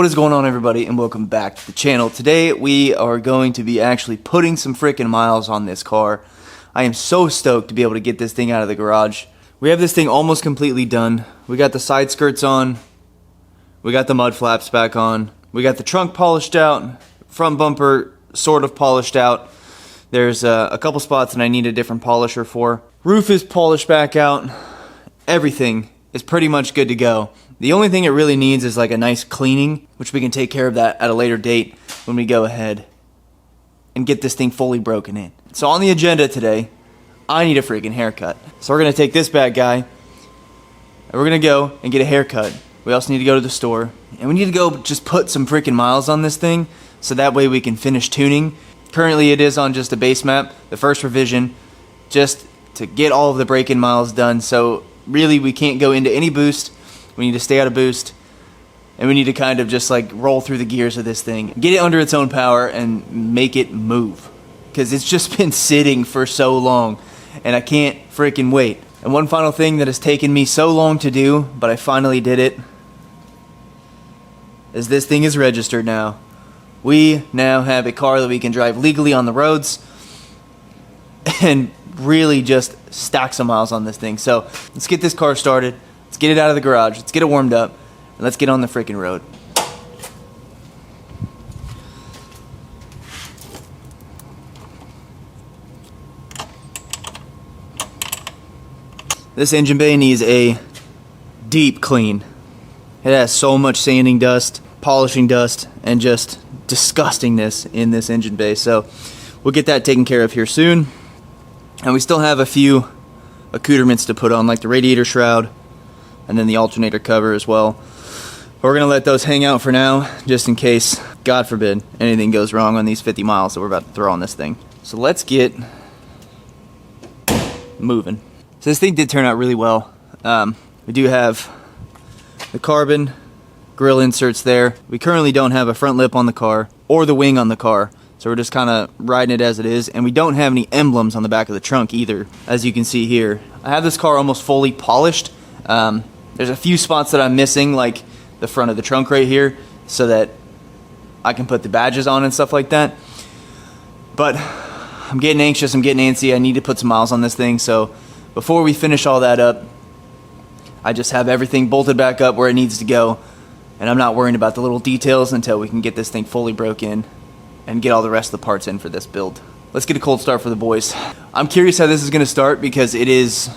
What is going on, everybody, and welcome back to the channel. Today we are going to be actually putting some freaking miles on this car. I am so stoked to be able to get this thing out of the garage. We have this thing almost completely done. We got the side skirts on, we got the mud flaps back on, we got the trunk polished out, front bumper sort of polished out. There's a couple spots that I need a different polisher for. Roof is polished back out. Everything is pretty much good to go. The only thing it really needs is like a nice cleaning, which we can take care of that at a later date when we go ahead and get this thing fully broken in. So on the agenda today, I need a freaking haircut. So we're gonna take this bad guy and we're gonna go and get a haircut. We also need to go to the store and we need to go just put some freaking miles on this thing so that way we can finish tuning. Currently it is on just a base map, the first revision, just to get all of the break-in miles done. So really we can't go into any boost. We need to stay out of boost, and we need to kind of just like roll through the gears of this thing, get it under its own power, and make it move. Because it's just been sitting for so long, and I can't freaking wait. And one final thing that has taken me so long to do, but I finally did it, is this thing is registered now. We now have a car that we can drive legally on the roads, and really just stack some miles on this thing. So let's get this car started. Let's get it out of the garage, let's get it warmed up, and let's get on the freaking road. This engine bay needs a deep clean. It has so much sanding dust, polishing dust, and just disgustingness in this engine bay. So we'll get that taken care of here soon. And we still have a few accoutrements to put on, like the radiator shroud, and then the alternator cover as well. But we're going to let those hang out for now, just in case, God forbid, anything goes wrong on these 50 miles that we're about to throw on this thing. So let's get moving. So this thing did turn out really well. We do have the carbon grill inserts there. We currently don't have a front lip on the car or the wing on the car, so we're just kind of riding it as it is. And we don't have any emblems on the back of the trunk either, as you can see here. I have this car almost fully polished. There's a few spots that I'm missing, like the front of the trunk right here, so that I can put the badges on and stuff like that. But I'm getting anxious, I'm getting antsy, I need to put some miles on this thing. So before we finish all that up, I just have everything bolted back up where it needs to go, and I'm not worrying about the little details until we can get this thing fully broke in and get all the rest of the parts in for this build. Let's get a cold start for the boys. I'm curious how this is going to start because it is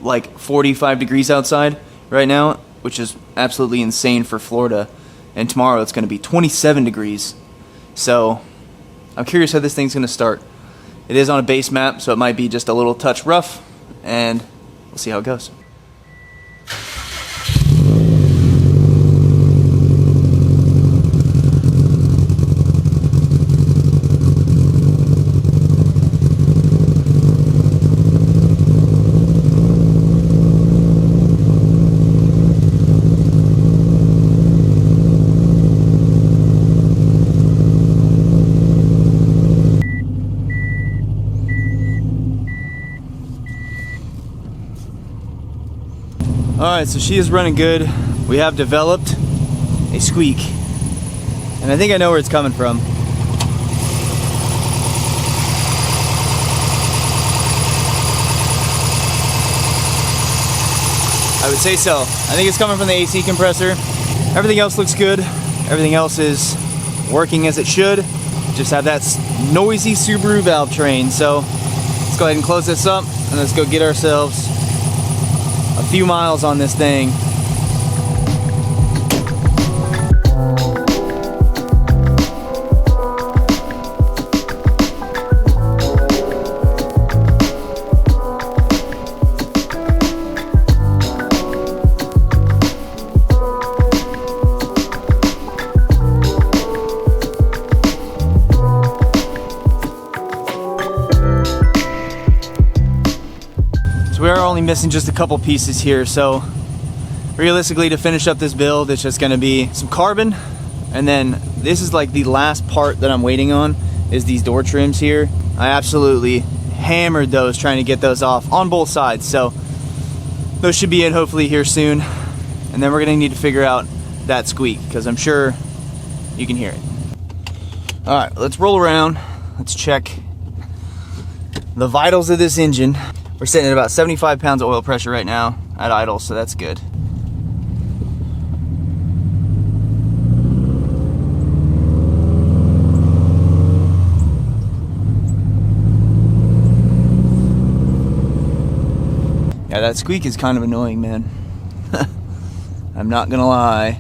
like 45 degrees outside right now, which is absolutely insane for Florida, and tomorrow it's going to be 27 degrees. So I'm curious how this thing's going to start. It is on a base map, so it might be just a little touch rough, and we'll see how it goes. Alright, so she is running good. We have developed a squeak, and I think I know where it's coming from. I would say so. I think it's coming from the AC compressor. Everything else looks good. Everything else is working as it should. Just have that noisy Subaru valve train. So let's go ahead and close this up and let's go get ourselves a few miles on this thing. We are only missing just a couple pieces here, so realistically to finish up this build it's just going to be some carbon, and then this is like the last part that I'm waiting on is these door trims here. I absolutely hammered those trying to get those off on both sides, so those should be it hopefully here soon. And then we're going to need to figure out that squeak, because I'm sure you can hear it. All right, let's roll around. Let's check the vitals of this engine. We're sitting at about 75 pounds of oil pressure right now at idle, so that's good. Yeah, that squeak is kind of annoying, man. I'm not gonna lie.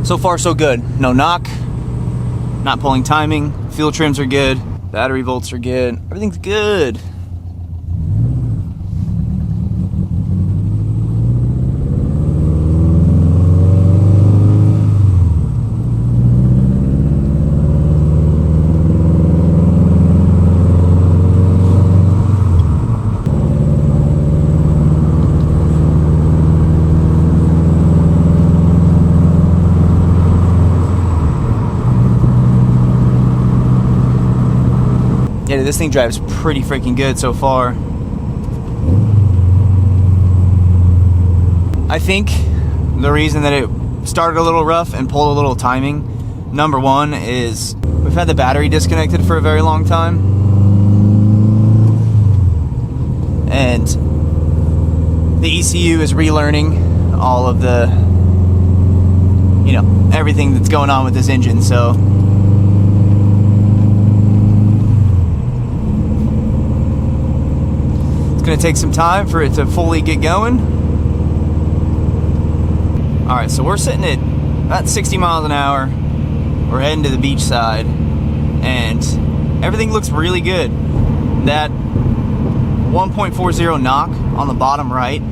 So far, so good. No knock, not pulling timing, fuel trims are good, battery volts are good, everything's good. Yeah, this thing drives pretty freaking good so far. I think the reason that it started a little rough and pulled a little timing, number one, is we've had the battery disconnected for a very long time. And the ECU is relearning all of the, you know, everything that's going on with this engine, so it's gonna take some time for it to fully get going. All right, so we're sitting at about 60 miles an hour. We're heading to the beach side, and everything looks really good. That 1.40 knock on the bottom right,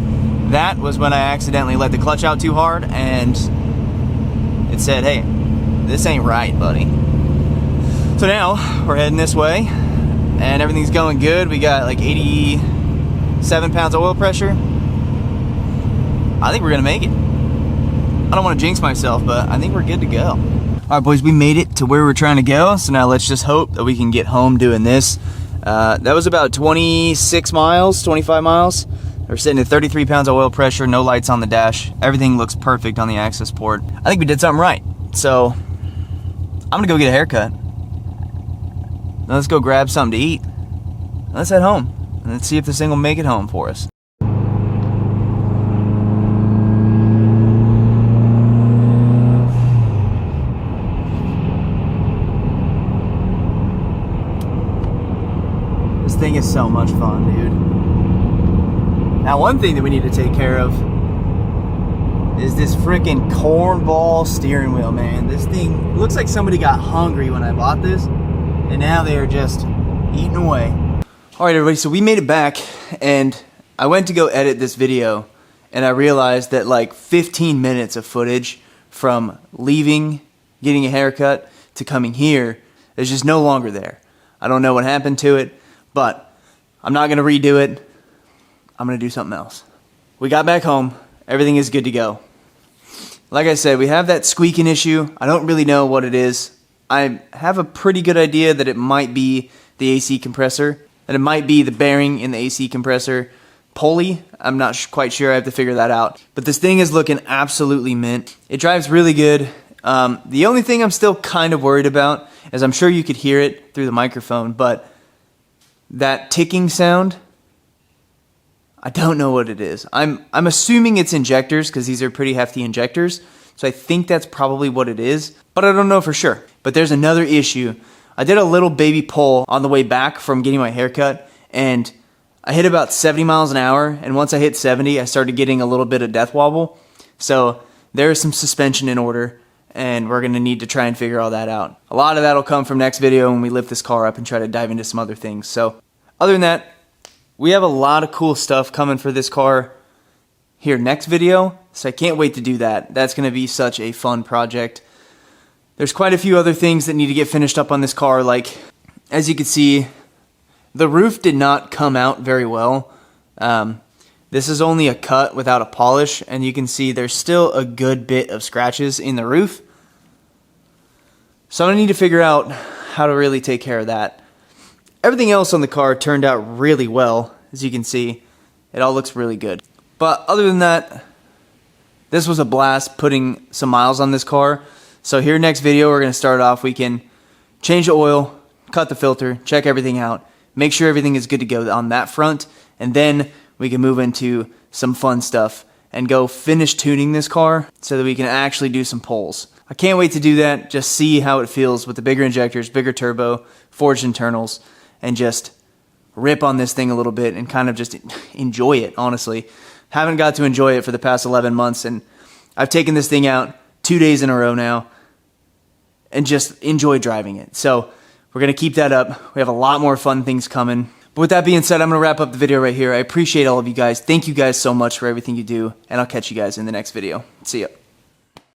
that was when I accidentally let the clutch out too hard, and it said, hey, this ain't right, buddy. So now we're heading this way, and everything's going good. We got like 87 pounds of oil pressure. I think we're gonna make it. I don't want to jinx myself, but I think we're good to go. All right, boys, we made it to where we're trying to go. So now let's just hope that we can get home doing this. That was about 26 miles, 25 miles. We're sitting at 33 pounds of oil pressure, no lights on the dash. Everything looks perfect on the access port. I think we did something right. So I'm gonna go get a haircut. Now let's go grab something to eat. Let's head home. And let's see if this thing will make it home for us. This thing is so much fun, dude. Now, one thing that we need to take care of is this freaking cornball steering wheel, man. This thing looks like somebody got hungry when I bought this, and now they are just eating away. All right, everybody, so we made it back, and I went to go edit this video, and I realized that like 15 minutes of footage from leaving, getting a haircut, to coming here is just no longer there. I don't know what happened to it, but I'm not gonna redo it. I'm gonna do something else. We got back home, everything is good to go. Like I said, we have that squeaking issue. I don't really know what it is. I have a pretty good idea that it might be the AC compressor, that it might be the bearing in the AC compressor pulley. I'm not quite sure. I have to figure that out. But this thing is looking absolutely mint. It drives really good. The only thing I'm still kind of worried about is, I'm sure you could hear it through the microphone, but that ticking sound, I don't know what it is. I'm assuming it's injectors, because these are pretty hefty injectors. So I think that's probably what it is, but I don't know for sure. But there's another issue. I did a little baby pull on the way back from getting my haircut, and I hit about 70 miles an hour, and once I hit 70, I started getting a little bit of death wobble. So there's some suspension in order, and we're gonna need to try and figure all that out. A lot of that'll come from next video when we lift this car up and try to dive into some other things. So other than that, we have a lot of cool stuff coming for this car here next video, so I can't wait to do that. That's gonna be such a fun project. There's quite a few other things that need to get finished up on this car. Like, as you can see, the roof did not come out very well. This is only a cut without a polish, and you can see there's still a good bit of scratches in the roof. So I'm gonna need to figure out how to really take care of that. Everything else on the car turned out really well. As you can see, it all looks really good. But other than that, this was a blast putting some miles on this car. So here next video, we're gonna start off, we can change the oil, cut the filter, check everything out, make sure everything is good to go on that front, and then we can move into some fun stuff and go finish tuning this car so that we can actually do some pulls. I can't wait to do that, just see how it feels with the bigger injectors, bigger turbo, forged internals, and just rip on this thing a little bit and kind of just enjoy it, honestly. Haven't got to enjoy it for the past 11 months, and I've taken this thing out 2 days in a row now and just enjoy driving it. So we're going to keep that up. We have a lot more fun things coming. But with that being said, I'm going to wrap up the video right here. I appreciate all of you guys. Thank you guys so much for everything you do, and I'll catch you guys in the next video. See ya.